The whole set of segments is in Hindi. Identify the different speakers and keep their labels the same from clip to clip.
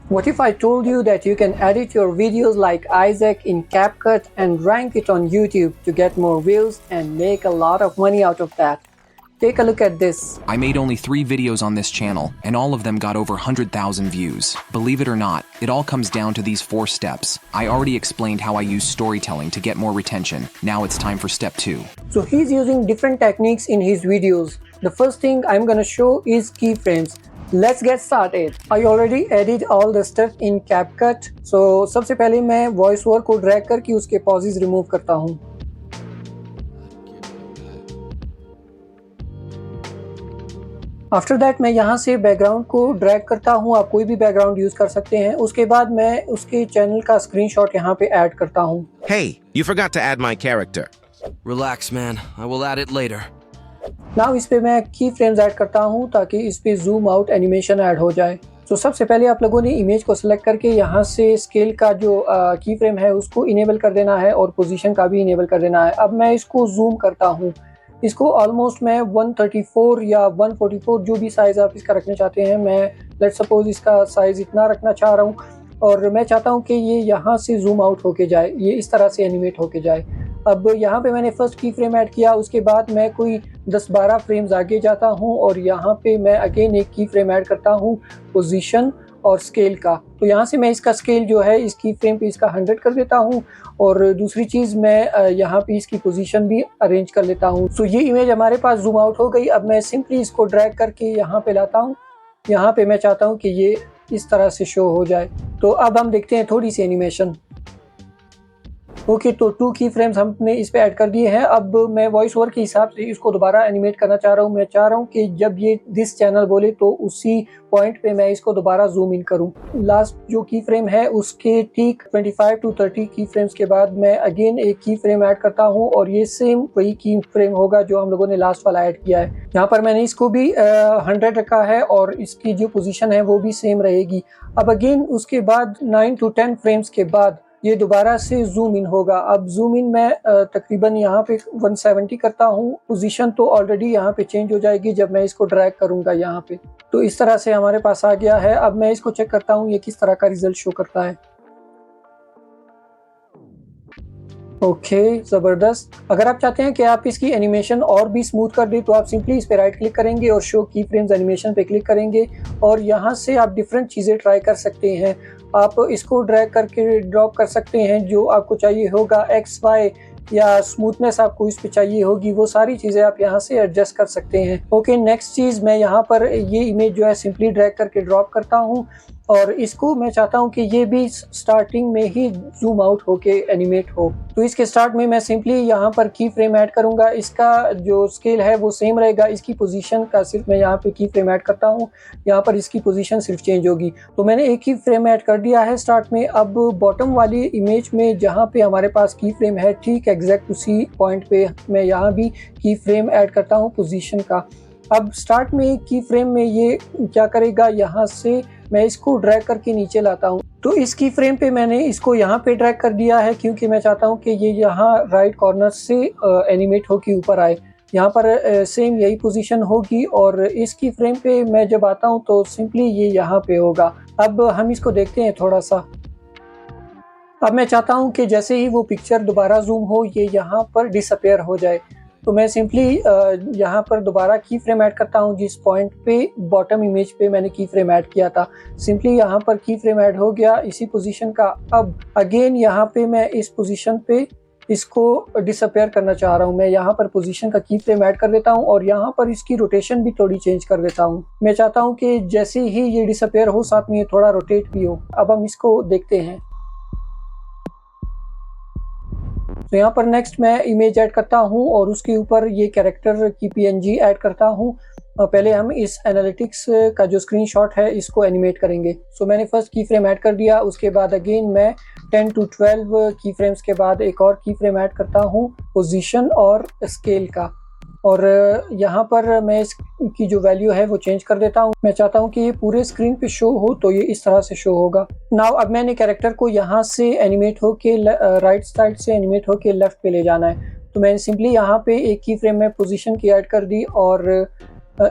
Speaker 1: What if I told you that you can edit your videos like Isaac in CapCut and rank it on YouTube to get more views and make a lot of money out of that? Take a look at this.
Speaker 2: I made only 3 videos on this channel, and all of them got over 100,000 views. Believe it or not, it all comes down to these 4 steps. I already explained how I use storytelling to get more retention. Now it's time for step 2.
Speaker 1: So he's using different techniques in his videos. The first thing I'm gonna show is keyframes. Let's get started. I already added all the stuff in CapCut. So सबसे पहले मैं वॉइस ओवर को ड्रैग करके उसके पॉजेज रिमूव करता हूँ. आफ्टर दैट मैं यहाँ से बैकग्राउंड को ड्रैग करता हूँ. आप कोई भी बैकग्राउंड यूज कर सकते हैं. उसके बाद मैं उसके चैनल का स्क्रीनशॉट यहाँ पे ऐड करता हूँ.
Speaker 3: Hey, you forgot to add my character.
Speaker 4: Relax, man. I will add it later.
Speaker 1: Now इस पे मैं की फ्रेम्स ऐड करता हूँ ताकि इस पे जूम आउट एनिमेशन ऐड हो जाए. तो सबसे पहले आप लोगों ने इमेज को सिलेक्ट करके यहाँ से स्केल का जो की फ्रेम है उसको इनेबल कर देना है और पोजीशन का भी इनेबल कर देना है. अब मैं इसको जूम करता हूँ. इसको ऑलमोस्ट मैं 134 या 144 जो भी साइज़ आप इसका रखना चाहते हैं. मैं लेट सपोज इसका साइज़ इतना रखना चाह रहा हूँ और मैं चाहता हूँ कि ये यहाँ से जूम आउट होके जाए, ये इस तरह से एनिमेट होके जाए. अब यहाँ पे मैंने फर्स्ट की फ्रेम ऐड किया. उसके बाद मैं कोई 10-12 फ्रेम्स आगे जाता हूँ और यहाँ पे मैं अगेन एक की फ्रेम ऐड करता हूँ पोजीशन और स्केल का. तो यहाँ से मैं इसका स्केल जो है इस की फ्रेम पे इसका 100 कर देता हूँ और दूसरी चीज़ मैं यहाँ पे इसकी पोजीशन भी अरेंज कर लेता हूँ. सो ये इमेज हमारे पास जूम आउट हो गई. अब मैं सिंपली इसको ड्रैग करके यहाँ पे लाता हूँ. यहाँ पे मैं चाहता हूँ कि ये इस तरह से शो हो जाए. तो अब हम देखते हैं थोड़ी सी एनिमेशन. ओके, तो 2 की फ्रेम्स हमने इस पे ऐड कर दिए हैं. अब मैं वॉइस ओवर के हिसाब से इसको दोबारा एनिमेट करना चाह रहा हूँ. मैं चाह रहा हूँ कि जब ये दिस चैनल बोले तो उसी पॉइंट पे मैं इसको दोबारा जूम इन करूँ. लास्ट जो की फ्रेम है उसके ठीक 25 to 30 की फ्रेम्स के बाद मैं अगेन एक की फ्रेम ऐड करता हूँ और ये सेम वही की फ्रेम होगा जो हम लोगों ने लास्ट वाला ऐड किया है. यहाँ पर मैंने इसको भी 100 रखा है और इसकी जो पोजीशन है वो भी सेम रहेगी. अब अगेन उसके बाद 9 to 10 फ्रेम्स के बाद ये दोबारा से जूम इन होगा. अब जूम इन मैं तकरीबन यहाँ पे 170 करता हूँ. पोजीशन तो ऑलरेडी यहाँ पे चेंज हो जाएगी जब मैं इसको ड्रैग करूँगा यहाँ पे. तो इस तरह से हमारे पास आ गया है. अब मैं इसको चेक करता हूँ ये किस तरह का रिजल्ट शो करता है. ओके, ज़बरदस्त. अगर आप चाहते हैं कि आप इसकी एनिमेशन और भी स्मूथ कर दें तो आप सिंपली इस पे राइट क्लिक करेंगे और शो की फ्रेम्स एनिमेशन पे क्लिक करेंगे और यहाँ से आप डिफरेंट चीज़ें ट्राई कर सकते हैं. आप इसको ड्रैग करके ड्रॉप कर सकते हैं जो आपको चाहिए होगा. एक्स वाई या स्मूथनेस आपको इस पे चाहिए होगी, वो सारी चीज़ें आप यहाँ से एडजस्ट कर सकते हैं. ओके, नेक्स्ट चीज़ मैं यहाँ पर ये इमेज जो है सिंपली ड्रैग करके ड्रॉप करता हूँ और इसको मैं चाहता हूँ कि ये भी स्टार्टिंग में ही जूम आउट होके एनिमेट हो. तो इसके स्टार्ट में मैं सिंपली यहाँ पर की फ्रेम ऐड करूँगा. इसका जो स्केल है वो सेम रहेगा. इसकी पोजीशन का सिर्फ मैं यहाँ पे की फ्रेम ऐड करता हूँ. यहाँ पर इसकी पोजीशन सिर्फ चेंज होगी. तो मैंने एक ही फ्रेम ऐड कर दिया है स्टार्ट में. अब बॉटम वाली इमेज में जहाँ पे हमारे पास की फ्रेम है ठीक एग्जैक्ट उसी पॉइंट पे मैं यहाँ भी की फ्रेम ऐड करता हूँ पोजीशन का. अब स्टार्ट में की फ्रेम में ये क्या करेगा, यहाँ से मैं इसको ड्रैग करके नीचे लाता हूँ. तो इस की फ्रेम पे मैंने इसको यहाँ पे ड्रैग कर दिया है क्योंकि मैं चाहता हूँ कि ये यहाँ राइट कॉर्नर से एनिमेट होके ऊपर आए. यहाँ पर सेम यही पोजीशन होगी और इस की फ्रेम पे मैं जब आता हूँ तो सिंपली ये यहाँ पे होगा. अब हम इसको देखते हैं थोड़ा सा. अब मैं चाहता हूँ कि जैसे ही वो पिक्चर दोबारा जूम हो ये यहाँ पर डिसअपेयर हो जाए. तो मैं सिंपली यहाँ पर दोबारा की फ्रेम ऐड करता हूँ जिस पॉइंट पे बॉटम इमेज पे मैंने की फ्रेम ऐड किया था. सिंपली यहाँ पर की फ्रेम ऐड हो गया इसी पोजीशन का. अब अगेन यहाँ पे मैं इस पोजीशन पे इसको डिसअपेयर करना चाह रहा हूँ. मैं यहाँ पर पोजीशन का की फ्रेम ऐड कर देता हूँ और यहाँ पर इसकी रोटेशन भी थोड़ी चेंज कर देता हूँ. मैं चाहता हूँ कि जैसे ही ये डिसअपेयर हो साथ में ये थोड़ा रोटेट भी हो. अब हम इसको देखते हैं. तो यहाँ पर नेक्स्ट मैं इमेज ऐड करता हूँ और उसके ऊपर ये कैरेक्टर की PNG ऐड करता हूँ. पहले हम इस एनालिटिक्स का जो स्क्रीनशॉट है इसको एनिमेट करेंगे. सो मैंने फर्स्ट की फ्रेम ऐड कर दिया. उसके बाद अगेन मैं 10 to 12 की फ्रेम्स के बाद एक और की फ्रेम ऐड करता हूँ पोजीशन और स्केल का. और यहाँ पर मैं इसकी जो वैल्यू है वो चेंज कर देता हूँ. मैं चाहता हूँ कि ये पूरे स्क्रीन पे शो हो तो ये इस तरह से शो होगा. नाउ अब मैंने कैरेक्टर को यहाँ से एनिमेट होके राइट साइड से एनिमेट होके लेफ्ट पे ले जाना है. तो मैंने सिंपली यहाँ पे एक की फ्रेम में पोजीशन की ऐड कर दी और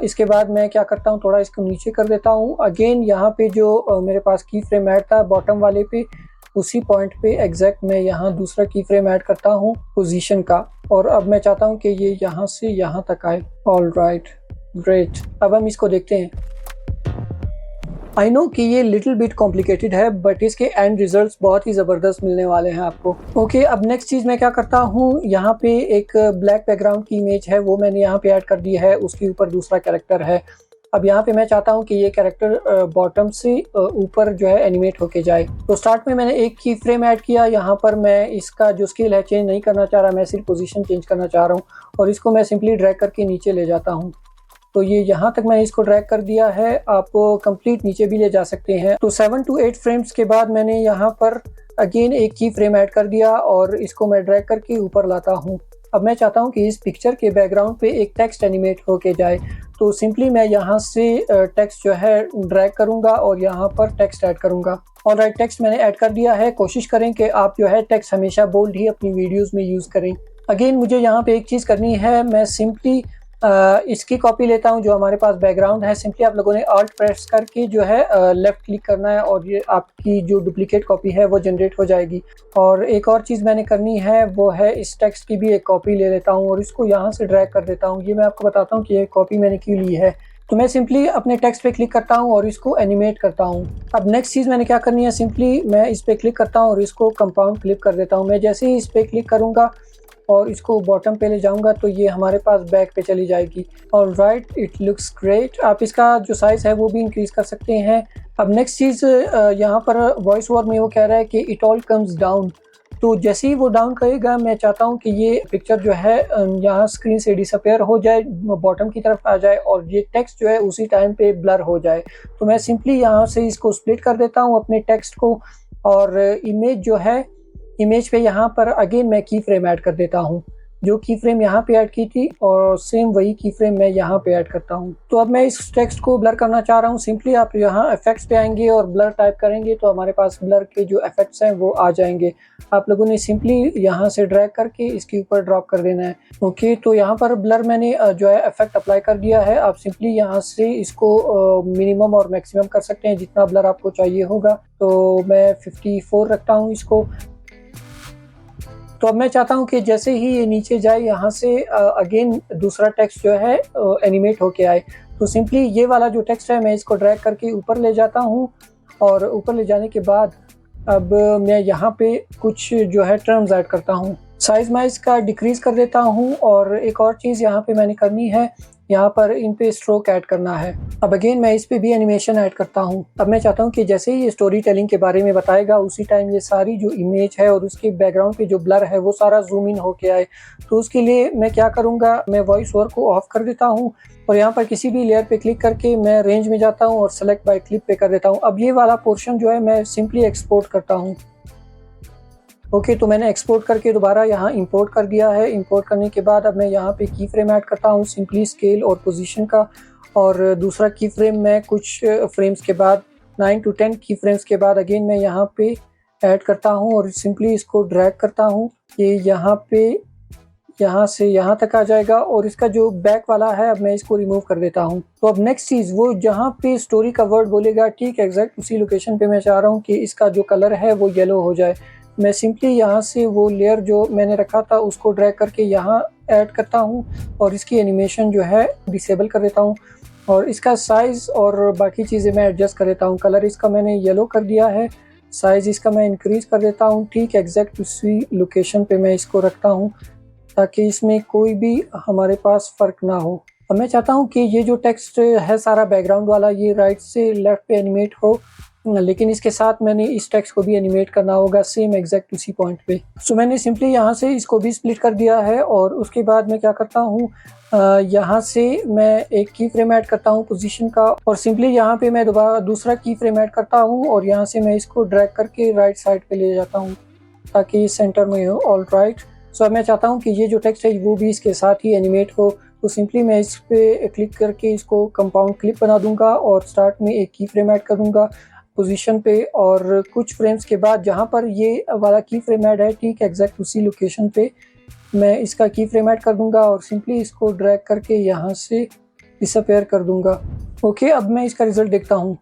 Speaker 1: इसके बाद मैं क्या करता हूँ, थोड़ा इसको नीचे कर देता हूँ। अगेन यहाँ पे जो मेरे पास की फ्रेम ऐड था बॉटम वाले पे, उसी पॉइंट पे एग्जैक्ट मैं यहाँ दूसरा की फ्रेम ऐड करता हूँ पोजीशन का, और अब मैं चाहता हूँ कि ये यहाँ से यहाँ तक आए। All right, great. अब हम इसको देखते हैं। आई नो कि ये लिटिल बिट कॉम्प्लिकेटेड है, बट इसके एंड रिजल्ट्स बहुत ही ज़बरदस्त मिलने वाले हैं आपको। ओके, अब नेक्स्ट चीज़ मैं क्या करता हूँ, यहाँ पे एक ब्लैक बैकग्राउंड की इमेज है, वो मैंने यहाँ पे ऐड कर दी है। उसके ऊपर दूसरा कैरेक्टर है। अब यहाँ पे मैं चाहता हूँ कि ये कैरेक्टर बॉटम से ऊपर जो है एनिमेट होके जाए। तो स्टार्ट में मैंने एक की फ्रेम ऐड किया। यहाँ पर मैं इसका जो स्केल है चेंज नहीं करना चाह रहा, मैं सिर्फ पोजीशन चेंज करना चाह रहा हूँ, और इसको मैं सिंपली ड्रैग करके नीचे ले जाता हूँ। तो ये यहाँ तक मैंने इसको ड्रैग कर दिया है। आप कंप्लीट नीचे भी ले जा सकते हैं। तो 7 to 8 फ्रेम्स के बाद मैंने यहाँ पर अगेन एक की फ्रेम ऐड कर दिया, और इसको मैं ड्रैग करके ऊपर लाता हूँ। अब मैं चाहता हूँ कि इस पिक्चर के बैकग्राउंड पे एक टेक्स्ट एनिमेट होके जाए। तो सिंपली मैं यहाँ से टेक्स्ट जो है ड्रैग करूँगा और यहाँ पर टेक्स्ट ऐड करूँगा। और राइट, टेक्स्ट मैंने ऐड कर दिया है। कोशिश करें कि आप जो है टेक्स्ट हमेशा बोल्ड ही अपनी वीडियोस में यूज़ करें। अगेन मुझे यहाँ पे एक चीज़ करनी है, मैं सिंपली इसकी कॉपी लेता हूँ जो हमारे पास बैकग्राउंड है। सिंपली आप लोगों ने ऑल्ट प्रेस करके जो है लेफ्ट क्लिक करना है, और ये आपकी जो डुप्लीकेट कॉपी है वो जनरेट हो जाएगी। और एक और चीज़ मैंने करनी है, वो है इस टेक्स्ट की भी एक कॉपी ले लेता हूँ और इसको यहाँ से ड्रैग कर देता हूँ। ये मैं आपको बताता हूँ कि ये कॉपी मैंने क्यों ली है। तो मैं सिंपली अपने टेक्स्ट पे क्लिक करता हूँ और इसको एनिमेट करता हूँ। अब नेक्स्ट चीज़ मैंने क्या करनी है, सिंपली मैं इस पे क्लिक करता हूँ और इसको कंपाउंड क्लिप कर देता हूँ। मैं जैसे ही इस पे क्लिक करूँगा और इसको बॉटम पे ले जाऊंगा तो ये हमारे पास बैक पे चली जाएगी। और राइट, इट लुक्स ग्रेट। आप इसका जो साइज़ है वो भी इंक्रीज़ कर सकते हैं। अब नेक्स्ट चीज़, यहाँ पर वॉइस ओवर में वो कह रहा है कि इट ऑल कम्स डाउन। तो जैसे ही वो डाउन करेगा, मैं चाहता हूँ कि ये पिक्चर जो है यहाँ स्क्रीन से डिसअपेयर हो जाए, बॉटम की तरफ आ जाए, और ये टेक्स्ट जो है उसी टाइम पे ब्लर हो जाए। तो मैं सिंपली यहाँ से इसको स्प्लिट कर देता हूँ अपने टेक्स्ट को, और इमेज जो है, इमेज पे यहाँ पर अगेन मैं की फ्रेम ऐड कर देता हूँ। जो की फ्रेम यहाँ पे ऐड की थी और सेम वही की फ्रेम मैं यहाँ पे ऐड करता हूँ। तो अब मैं इस टेक्स्ट को ब्लर करना चाह रहा हूँ। सिंपली आप यहाँ इफेक्ट्स पे आएंगे और ब्लर टाइप करेंगे तो हमारे पास ब्लर के जो इफेक्ट्स हैं वो आ जाएंगे। आप लोगों ने सिंपली यहाँ से ड्रैग करके इसके ऊपर ड्रॉप कर देना है। ओके, तो यहाँ पर ब्लर मैंने जो है इफेक्ट अप्लाई कर दिया है। आप सिंपली यहाँ से इसको मिनिमम और मैक्सिमम कर सकते हैं जितना ब्लर आपको चाहिए होगा। तो मैं 54 रखता हूँ इसको। तो अब मैं चाहता हूँ कि जैसे ही ये नीचे जाए, यहाँ से अगेन दूसरा टेक्स्ट जो है एनिमेट होके आए। तो सिंपली ये वाला जो टेक्स्ट है मैं इसको ड्रैग करके ऊपर ले जाता हूँ, और ऊपर ले जाने के बाद अब मैं यहाँ पे कुछ जो है टर्म्स ऐड करता हूँ। साइज मैं इसका डिक्रीज कर देता हूँ, और एक और चीज़ यहाँ पे मैंने करनी है, यहाँ पर इन पे स्ट्रोक ऐड करना है। अब अगेन मैं इस पे भी एनिमेशन ऐड करता हूँ। अब मैं चाहता हूँ कि जैसे ही ये स्टोरी टेलिंग के बारे में बताएगा, उसी टाइम ये सारी जो इमेज है और उसके बैकग्राउंड पे जो ब्लर है वो सारा जूम इन होके आए। तो उसके लिए मैं क्या करूँगा, मैं वॉइस ओवर को ऑफ कर देता हूँ, और यहाँ पर किसी भी लेयर पे क्लिक करके मैं रेंज में जाता हूँ और सेलेक्ट बाय क्लिप पे कर देता हूँ। अब ये वाला पोर्शन जो है मैं सिंपली एक्सपोर्ट करता हूँ। ओके, तो मैंने एक्सपोर्ट करके दोबारा यहाँ इंपोर्ट कर दिया है। इंपोर्ट करने के बाद अब मैं यहाँ पे की फ्रेम ऐड करता हूँ, सिंपली स्केल और पोजीशन का, और दूसरा की फ्रेम मैं कुछ फ्रेम्स के बाद 9 to 10 की फ्रेम्स के बाद अगेन मैं यहाँ पे ऐड करता हूँ, और सिंपली इसको ड्रैग करता हूँ। ये यहाँ पे यहाँ से यहाँ तक आ जाएगा, और इसका जो बैक वाला है अब मैं इसको रिमूव कर देता हूँ। तो अब नेक्स्ट चीज़, वो जहाँ पे स्टोरी का वर्ड बोलेगा, ठीक एग्जैक्ट उसी लोकेशन पे मैं चाह रहा हूँ कि इसका जो कलर है वो येलो हो जाए। मैं सिंपली यहाँ से वो लेयर जो मैंने रखा था उसको ड्रैग करके यहाँ ऐड करता हूँ, और इसकी एनिमेशन जो है डिसेबल कर देता हूँ, और इसका साइज़ और बाकी चीज़ें मैं एडजस्ट कर देता हूँ। कलर इसका मैंने येलो कर दिया है, साइज़ इसका मैं इंक्रीज़ कर देता हूँ। ठीक एग्जैक्ट उसी लोकेशन पे मैं इसको रखता हूँ ताकि इसमें कोई भी हमारे पास फ़र्क ना हो। अब मैं चाहता हूँ कि ये जो टेक्स्ट है सारा बैकग्राउंड वाला, ये राइट से लेफ़्ट पे एनिमेट हो, लेकिन इसके साथ मैंने इस टेक्स्ट को भी एनिमेट करना होगा सेम एग्जैक्ट उसी पॉइंट पे। सो मैंने सिंपली यहाँ से इसको भी स्प्लिट कर दिया है, और उसके बाद मैं क्या करता हूँ, यहाँ से मैं एक की फ्रेम ऐड करता हूँ पोजीशन का, और सिंपली यहाँ पे मैं दोबारा दूसरा की फ्रेम ऐड करता हूँ, और यहाँ से मैं इसको ड्रैग करके राइट साइड पे ले जाता हूँ ताकि सेंटर में हो। ऑल राइट, सो अब मैं चाहता हूँ कि ये जो टेक्स्ट है वो भी इसके साथ ही एनिमेट हो। तो सिंपली मैं इस पे क्लिक करके इसको कंपाउंड क्लिप बना दूंगा, और स्टार्ट में एक की फ्रेम ऐड कर दूंगा पोजीशन पे, और कुछ फ्रेम्स के बाद जहाँ पर ये वाला की फ्रेम ऐड है, ठीक एग्जैक्ट उसी लोकेशन पे मैं इसका की फ्रेम ऐड कर दूंगा, और सिंपली इसको ड्रैग करके यहाँ से डिसअपेयर कर दूंगा। ओके, अब मैं इसका रिजल्ट देखता हूँ।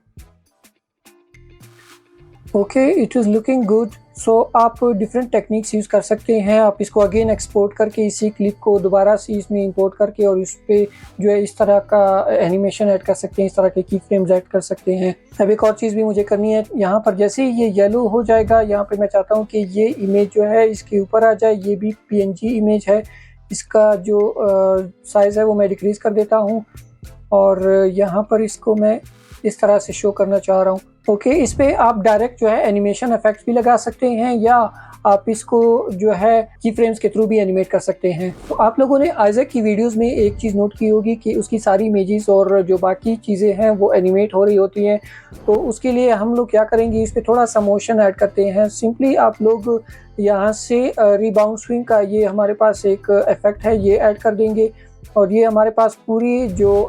Speaker 1: Okay, it is looking good. So आप डिफरेंट टेक्निक्स यूज़ कर सकते हैं। आप इसको अगेन एक्सपोर्ट करके इसी क्लिप को दोबारा से इसमें इंपोर्ट करके और इस पे जो है इस तरह का एनिमेशन ऐड कर सकते हैं, इस तरह के की फ्रेम्स ऐड कर सकते हैं। अब एक और चीज़ भी मुझे करनी है, यहाँ पर जैसे ही ये येलो हो जाएगा, यहाँ पे मैं चाहता हूँ कि ये इमेज जो है इसके ऊपर आ जाए। ये भी PNG इमेज है, इसका जो साइज़ है वो मैं डिक्रीज़ कर देता हूँ और यहाँ पर इसको मैं इस तरह से शो करना चाह रहा हूँ। ओके, इस पे आप डायरेक्ट जो है एनिमेशन इफेक्ट्स भी लगा सकते हैं या आप इसको जो है की फ्रेम्स के थ्रू भी एनिमेट कर सकते हैं। तो आप लोगों ने आइजैक की वीडियोस में एक चीज़ नोट की होगी कि उसकी सारी इमेजेस और जो बाकी चीज़ें हैं वो एनिमेट हो रही होती हैं। तो उसके लिए हम लोग क्या करेंगे, इस पर थोड़ा सा मोशन ऐड करते हैं। सिंपली आप लोग यहाँ से रिबाउंड स्विंग का ये हमारे पास एक इफेक्ट है, ये ऐड कर देंगे और ये हमारे पास पूरी जो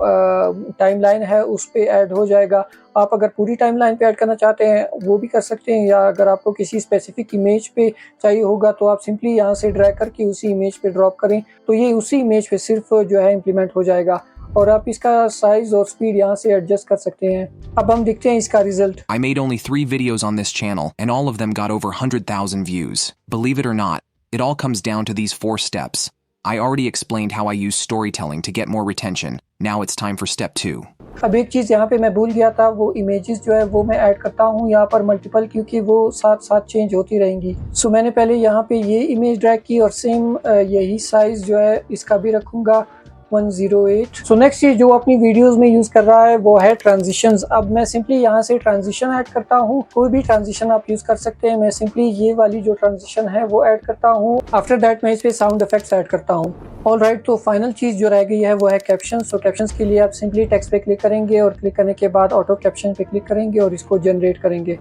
Speaker 1: टाइमलाइन है उस पे ऐड हो जाएगा। आप अगर पूरी टाइमलाइन पे ऐड करना चाहते हैं वो भी कर सकते हैं, या अगर आपको किसी स्पेसिफिक इमेज पे चाहिए होगा तो आप सिंपली यहाँ से ड्रैग करके उसी इमेज पे ड्रॉप करें तो ये उसी इमेज पे सिर्फ जो है इम्प्लीमेंट हो जाएगा और आप इसका साइज और स्पीड यहाँ से एडजस्ट कर सकते हैं। अब हम देखते हैं इसका result.
Speaker 2: I made only 3 videos on this channel, and all of them got over 100,000 views. Believe it or not, it all comes down to these 4 steps. I already explained how I use storytelling to get more retention. Now it's time for step 2.
Speaker 1: अब एक चीज़ यहाँ पे मैं भूल गया था, वो इमेजेस जो है वो मैं ऐड करता हूँ यहाँ पर मल्टीपल, क्योंकि वो साथ साथ चेंज होती रहेंगी। सो मैंने पहले यहाँ पे ये इमेज ड्रैग की और सेम यही साइज़ जो है इसका भी रखूँगा 108। सो नेक्स्ट चीज़ जो अपनी वीडियोस में यूज़ कर रहा है वो है ट्रांजिशंस। अब मैं सिंपली यहाँ से ट्रांजिशन ऐड करता हूँ। कोई भी ट्रांजिशन आप यूज़ कर सकते हैं, मैं सिंपली ये वाली जो ट्रांजिशन है वो ऐड करता हूँ। आफ्टर दैट मैं इस पे साउंड इफेक्ट्स ऐड करता हूँ। ऑलराइट, तो फाइनल चीज़ जो रह गई है वो है कैप्शन। सो कैप्शंस के लिए आप सिंपली टेक्स्ट पे क्लिक करेंगे और क्लिक करने के बाद ऑटो कैप्शन पे क्लिक करेंगे और इसको जनरेट करेंगे।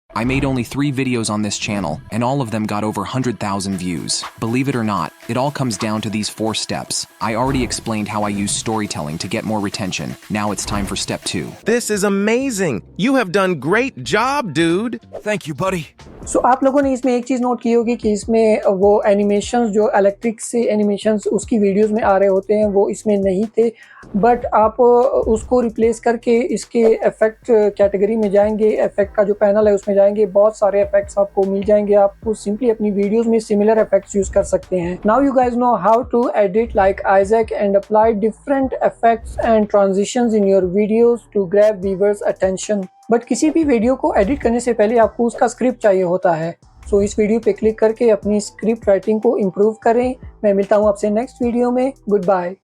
Speaker 2: I made only 3 videos on this channel, and all of them got over 100,000 views. Believe it or not, it all comes down to these 4 steps. I already explained how I use storytelling to get more retention. Now it's time for step 2.
Speaker 3: This is amazing. You have done great job, dude.
Speaker 4: Thank you, buddy.
Speaker 1: सो आप लोगों ने इसमें एक चीज़ नोट की होगी कि इसमें वो एनिमेशंस जो इलेक्ट्रिक से एनिमेशंस उसकी वीडियोस में आ रहे होते हैं वो इसमें नहीं थे, बट आप उसको रिप्लेस करके इसके इफेक्ट कैटेगरी में जाएंगे, इफेक्ट का जो पैनल है उसमें जाएंगे, बहुत सारे इफेक्ट्स आपको मिल जाएंगे। आपको सिंपली अपनी वीडियोस में सिमिलर इफेक्ट्स यूज़ कर सकते हैं। Now you guys know how to edit like Isaac and apply different effects and transitions in your videos to grab viewers attention. But किसी भी वीडियो को एडिट करने से पहले आपको उसका स्क्रिप्ट चाहिए होता है। सो इस वीडियो पे क्लिक करके अपनी स्क्रिप्ट राइटिंग को इम्प्रूव करें। मैं मिलता हूँ आपसे नेक्स्ट वीडियो में। Good bye.